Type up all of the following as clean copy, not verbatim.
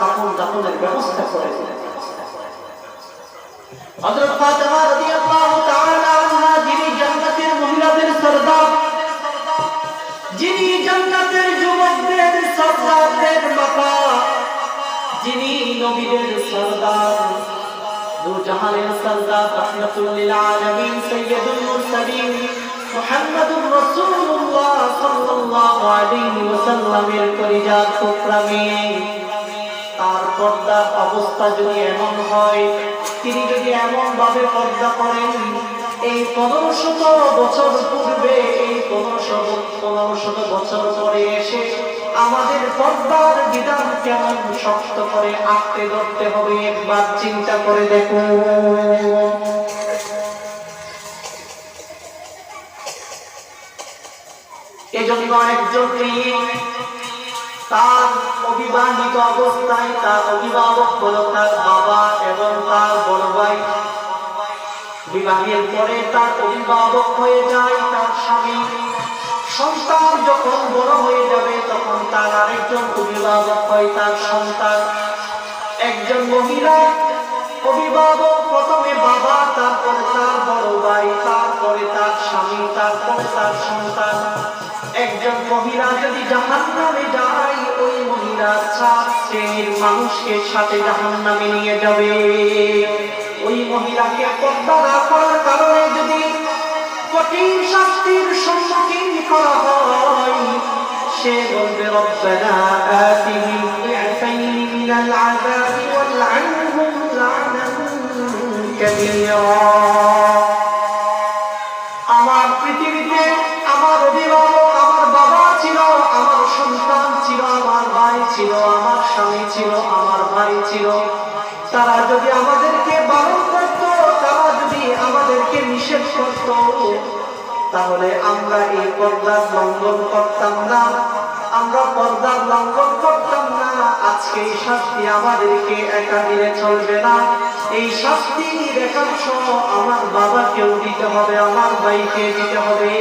কাপড় দাপনের ব্যবস্থা করে দিলেন। হযরত ফাতেমা রাদিয়াল্লাহু তাআলা আনহা, যিনি জান্নাতের মহিলাদের সরদার, যিনি জান্নাতের যুবকদের সরদারদের মাতা, যিনি নবীদের সরদার, দু জাহানের সরদার, রাহমাতুল লিল আলামিন, সাইয়্যিদুল মুরসালিন মুহাম্মদুর রাসূলুল্লাহ সাল্লাল্লাহু আলাইহি ওয়াসাল্লামের কলিজার টুকরা মেয়ে, তার পর্দার অবস্থা যদি এমন হয়, তিনি যদি এমন ভাবে পর্দা করেন, এই 1500 বছর পূর্বে, এই 1500 বছর পরে এসে আমাদের পর্দার বিধান কেমন শক্ত করে আঁকড়ে ধরতে হবে, একবার চিন্তা করে দেখুন। এজন্য একজন মেয়ে তার অবিবাহিত অবস্থায়, তার অভিভাবক হলো তার বাবা এবং তার বড় ভাই, বিবাহের পরে তার অভিভাবক হয়ে যায় তার স্বামী। সন্তান যখন বড় হয়ে যাবে তখন তার আরেকজন অভিভাবক হয় তার সন্তান। একজন মহিলা অভিভাবক প্রথমে বাবা, তারপরে তার বড় ভাই, তারপরে তার স্বামী, তারপরে তার সন্তান। একজন মহিলা যদি জাহান্নামে যায়, ওই মহিলা 4 শ্রেণীর মানুষকে সাথে জাহান্নামে নিয়ে যাবে। ওই মহিলাকে পর্দা না করার কারণে যদি কঠিন শাস্তির সম্মুখীন করা হয়, সে বলবে রব্বানা আতিহিম দি'ফাইনি মিনাল আযাবি ওয়াল'আনহুম লা'নান কাবীরা। আমার পৃথিবীতে আমার অভিভাবক, আমার বাবা ছিল, আমার সন্তান ছিল, আমার ভাই ছিল, আমার স্বামী ছিল, আমার ভাই ছিল, তারা যদি আমাদেরকে বারণ করত, তারা যদি আমাদেরকে নিষেধ করত, তাহলে আমরা এই পর্দার লঙ্ঘন করতাম না, আমরা পর্দার লঙ্ঘন করতাম না। আজকে এই শাস্তি আমাদেরকে একা দিলে চলবে না, এই শাস্তির একাংশ আমার বাবাকেও দিতে হবে, আমার ভাইকে দিতে হবে,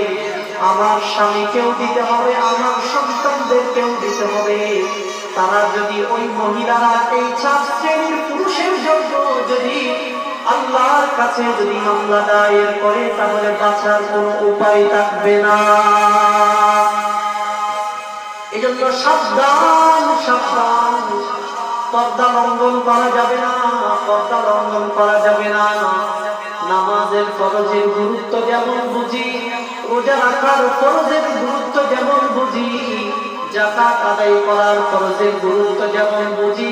আমার স্বামীকেও দিতে হবে, আমার সন্তানদেরকেও দিতে হবে। তারা যদি, ওই মহিলারা এই 4 শ্রেণীর পুরুষের জন্য যদি আল্লাহর কাছে যদি মামলা দায়ের করে, তাহলে বাঁচার কোনো উপায় থাকবে না। এজন্য সাবধান, সাবধান, পর্দা লঙ্ঘন করা যাবে না, পর্দা লঙ্ঘন করা যাবে না। নামাজের ফরজের গুরুত্ব যেমন বুঝি, রোজা রাখার ফরজের গুরুত্ব যেমন বুঝি, যাকাত আদায় করার ফরজের গুরুত্ব যেমন বুঝি,